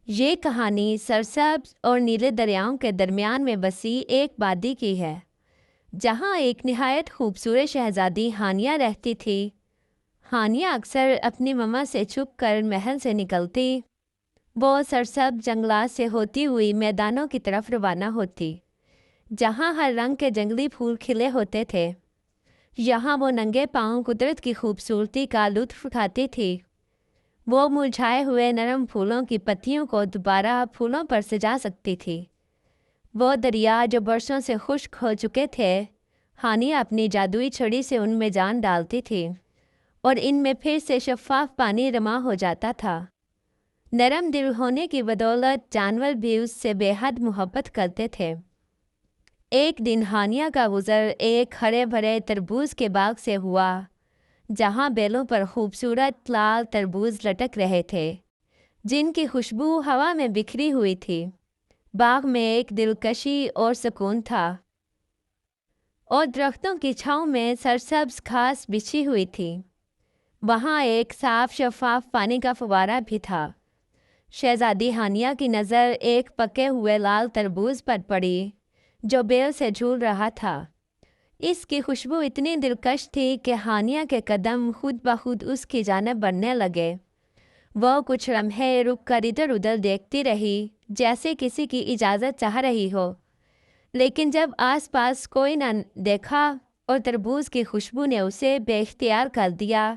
یہ کہانی سرسبز اور نیلے دریاؤں کے درمیان میں بسی ایک وادی کی ہے، جہاں ایک نہایت خوبصورت شہزادی ہانیہ رہتی تھی۔ ہانیہ اکثر اپنی مما سے چھپ کر محل سے نکلتی۔ وہ سرسبز جنگلات سے ہوتی ہوئی میدانوں کی طرف روانہ ہوتی، جہاں ہر رنگ کے جنگلی پھول کھلے ہوتے تھے۔ یہاں وہ ننگے پاؤں قدرت کی خوبصورتی کا لطف اٹھاتی تھی۔ وہ مرجھائے ہوئے نرم پھولوں کی پتیوں کو دوبارہ پھولوں پر سجا سکتی تھی۔ وہ دریا جو برسوں سے خشک ہو چکے تھے، ہانیہ اپنی جادوئی چھڑی سے ان میں جان ڈالتی تھی اور ان میں پھر سے شفاف پانی رواں ہو جاتا تھا۔ نرم دل ہونے کی بدولت جانور بھی اس سے بے حد محبت کرتے تھے۔ ایک دن ہانیہ کا گزر ایک ہرے بھرے تربوز کے باغ سے ہوا، جہاں بیلوں پر خوبصورت لال تربوز لٹک رہے تھے، جن کی خوشبو ہوا میں بکھری ہوئی تھی۔ باغ میں ایک دلکشی اور سکون تھا، اور درختوں کی چھاؤں میں سرسبز گھاس بچھی ہوئی تھی۔ وہاں ایک صاف شفاف پانی کا فوارہ بھی تھا۔ شہزادی ہانیہ کی نظر ایک پکے ہوئے لال تربوز پر پڑی جو بیل سے جھول رہا تھا۔ اس کی خوشبو اتنی دلکش تھی کہ ہانیہ کے قدم خود بخود اس کی جانب بڑھنے لگے۔ وہ کچھ لمحے رک کر ادھر ادھر دیکھتی رہی، جیسے کسی کی اجازت چاہ رہی ہو، لیکن جب آس پاس کوئی نہ دیکھا اور تربوز کی خوشبو نے اسے بے اختیار کر دیا،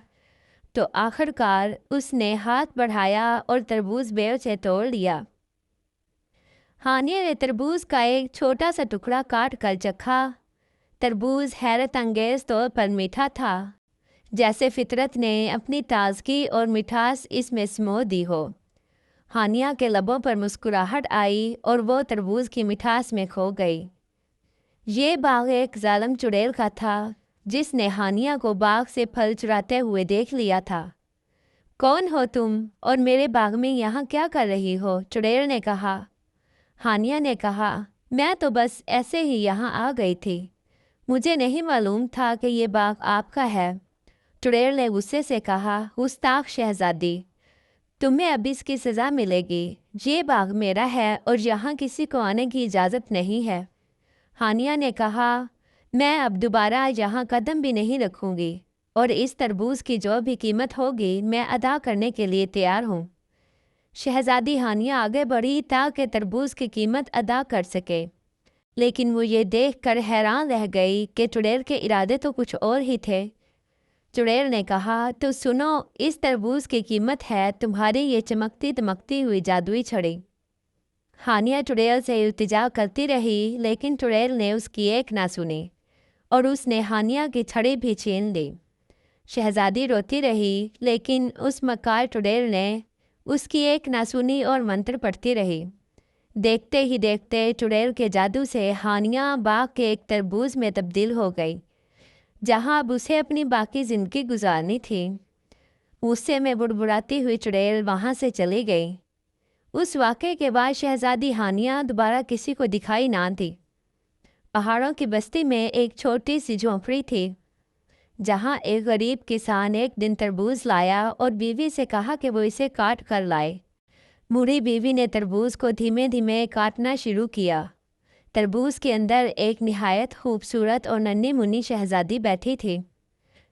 تو آخر کار اس نے ہاتھ بڑھایا اور تربوز بیل سے توڑ لیا۔ ہانیہ نے تربوز کا ایک چھوٹا سا ٹکڑا کاٹ کر چکھا۔ تربوز حیرت انگیز طور پر میٹھا تھا، جیسے فطرت نے اپنی تازگی اور مٹھاس اس میں سمو دی ہو۔ ہانیہ کے لبوں پر مسکراہٹ آئی اور وہ تربوز کی مٹھاس میں کھو گئی۔ یہ باغ ایک ظالم چڑیل کا تھا، جس نے ہانیہ کو باغ سے پھل چراتے ہوئے دیکھ لیا تھا۔ کون ہو تم اور میرے باغ میں یہاں کیا کر رہی ہو؟ چڑیل نے کہا۔ ہانیہ نے کہا، میں تو بس ایسے ہی یہاں آ گئی تھی، مجھے نہیں معلوم تھا کہ یہ باغ آپ کا ہے۔ چڑیل نے غصے سے کہا، گستاخ شہزادی، تمہیں اب اس کی سزا ملے گی۔ یہ باغ میرا ہے اور یہاں کسی کو آنے کی اجازت نہیں ہے۔ ہانیہ نے کہا، میں اب دوبارہ یہاں قدم بھی نہیں رکھوں گی، اور اس تربوز کی جو بھی قیمت ہوگی میں ادا کرنے کے لیے تیار ہوں۔ شہزادی ہانیہ آگے بڑھی تاکہ تربوز کی قیمت ادا کر سکے، لیکن وہ یہ دیکھ کر حیران رہ گئی کہ چڑیل کے ارادے تو کچھ اور ہی تھے۔ چڑیل نے کہا، تو سنو، اس تربوز کی قیمت ہے تمہاری یہ چمکتی دمکتی ہوئی جادوئی چھڑی۔ ہانیہ چڑیل سے التجا کرتی رہی، لیکن چڑیل نے اس کی ایک نہ سنی اور اس نے ہانیہ کی چھڑی بھی چھین لی۔ شہزادی روتی رہی، لیکن اس مکار چڑیل نے اس کی ایک نہ سنی اور منتر پڑھتی رہی۔ دیکھتے ہی دیکھتے چڑیل کے جادو سے ہانیہ باغ کے ایک تربوز میں تبدیل ہو گئی، جہاں اب اسے اپنی باقی زندگی گزارنی تھی۔ غصے میں بڑبڑاتی ہوئی چڑیل وہاں سے چلی گئی۔ اس واقعے کے بعد شہزادی ہانیہ دوبارہ کسی کو دکھائی نہ دی۔ پہاڑوں کی بستی میں ایک چھوٹی سی جھونپڑی تھی، جہاں ایک غریب کسان ایک دن تربوز لایا اور بیوی سے کہا کہ وہ اسے کاٹ کر لائے۔ بوڑھی بیوی نے تربوز کو دھیمے دھیمے کاٹنا شروع کیا۔ تربوز کے اندر ایک نہایت خوبصورت اور ننھی منھی شہزادی بیٹھی تھی،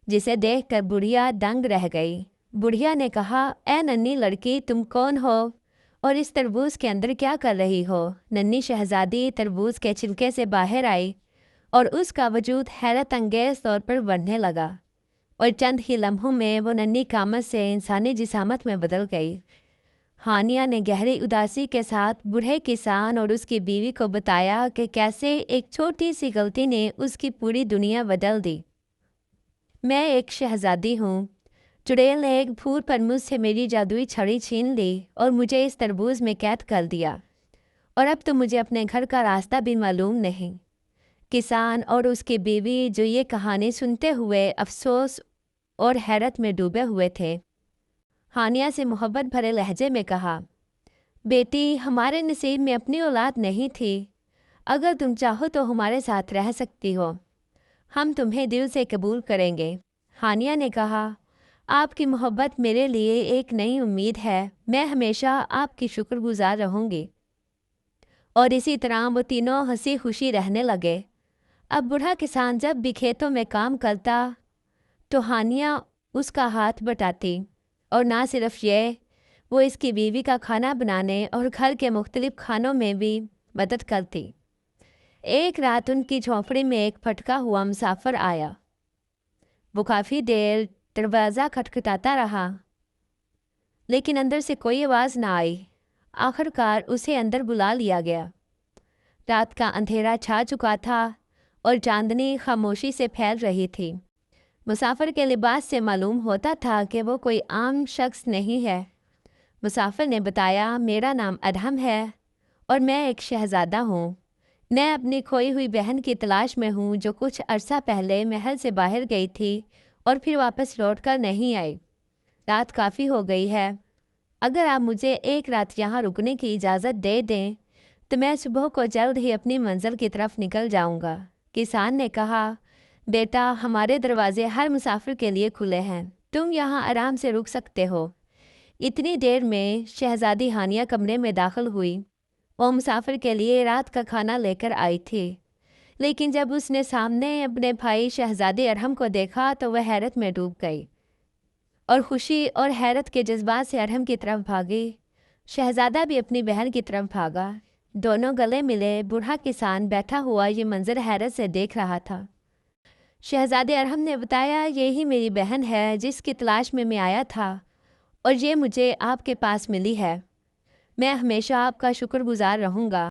جسے دیکھ کر بڑھیا دنگ رہ گئی۔ بڑھیا نے کہا، اے ننھی لڑکی، تم کون ہو اور اس تربوز کے اندر کیا کر رہی ہو؟ ننھی شہزادی تربوز کے چھلکے سے باہر آئی اور اس کا وجود حیرت انگیز طور پر بڑھنے لگا، اور چند ہی لمحوں میں وہ ننھی قامت سے انسانی جسامت میں بدل گئی۔ ہانیہ نے گہری اداسی کے ساتھ بوڑھے کسان اور اس کی بیوی کو بتایا کہ کیسے ایک چھوٹی سی غلطی نے اس کی پوری دنیا بدل دی۔ میں ایک شہزادی ہوں۔ چڑیل نے ایک پھول پر مجھ سے میری جادوئی چھڑی چھین لی اور مجھے اس تربوز میں قید کر دیا، اور اب تو مجھے اپنے گھر کا راستہ بھی معلوم نہیں۔ کسان اور اس کی بیوی جو یہ کہانی سنتے ہوئے افسوس اور حیرت میں ڈوبے ہوئے تھے، ہانیہ سے محبت بھرے لہجے میں کہا، بیٹی، ہمارے نصیب میں اپنی اولاد نہیں تھی، اگر تم چاہو تو ہمارے ساتھ رہ سکتی ہو، ہم تمہیں دل سے قبول کریں گے۔ ہانیہ نے کہا، آپ کی محبت میرے لیے ایک نئی امید ہے، میں ہمیشہ آپ کی شکر گزار رہوں گی۔ اور اسی طرح وہ تینوں ہنسی خوشی رہنے لگے۔ اب بوڑھا کسان جب بھی کھیتوں میں کام کرتا تو ہانیہ اس کا ہاتھ بٹاتی، اور نہ صرف یہ، وہ اس کی بیوی کا کھانا بنانے اور گھر کے مختلف کھانوں میں بھی مدد کرتی۔ ایک رات ان کی جھونپڑی میں ایک پھٹکا ہوا مسافر آیا۔ وہ کافی دیر دروازہ کھٹکھٹاتا رہا، لیکن اندر سے کوئی آواز نہ آئی۔ آخر کار اسے اندر بلا لیا گیا۔ رات کا اندھیرا چھا چکا تھا اور چاندنی خاموشی سے پھیل رہی تھی۔ مسافر کے لباس سے معلوم ہوتا تھا کہ وہ کوئی عام شخص نہیں ہے۔ مسافر نے بتایا، میرا نام ادہم ہے اور میں ایک شہزادہ ہوں۔ میں اپنی کھوئی ہوئی بہن کی تلاش میں ہوں جو کچھ عرصہ پہلے محل سے باہر گئی تھی اور پھر واپس لوٹ کر نہیں آئی۔ رات کافی ہو گئی ہے، اگر آپ مجھے ایک رات یہاں رکنے کی اجازت دے دیں تو میں صبح کو جلد ہی اپنی منزل کی طرف نکل جاؤں گا۔ کسان نے کہا، بیٹا، ہمارے دروازے ہر مسافر کے لیے کھلے ہیں، تم یہاں آرام سے رک سکتے ہو۔ اتنی دیر میں شہزادی ہانیہ کمرے میں داخل ہوئی۔ وہ مسافر کے لیے رات کا کھانا لے کر آئی تھی، لیکن جب اس نے سامنے اپنے بھائی شہزادے ارحم کو دیکھا تو وہ حیرت میں ڈوب گئی اور خوشی اور حیرت کے جذبات سے ارحم کی طرف بھاگی۔ شہزادہ بھی اپنی بہن کی طرف بھاگا۔ دونوں گلے ملے۔ بوڑھا کسان بیٹھا ہوا یہ منظر حیرت سے دیکھ رہا تھا۔ شہزادے ارحم نے بتایا، یہی میری بہن ہے جس کی تلاش میں آیا تھا اور یہ مجھے آپ کے پاس ملی ہے۔ میں ہمیشہ آپ کا شکر گزار رہوں گا۔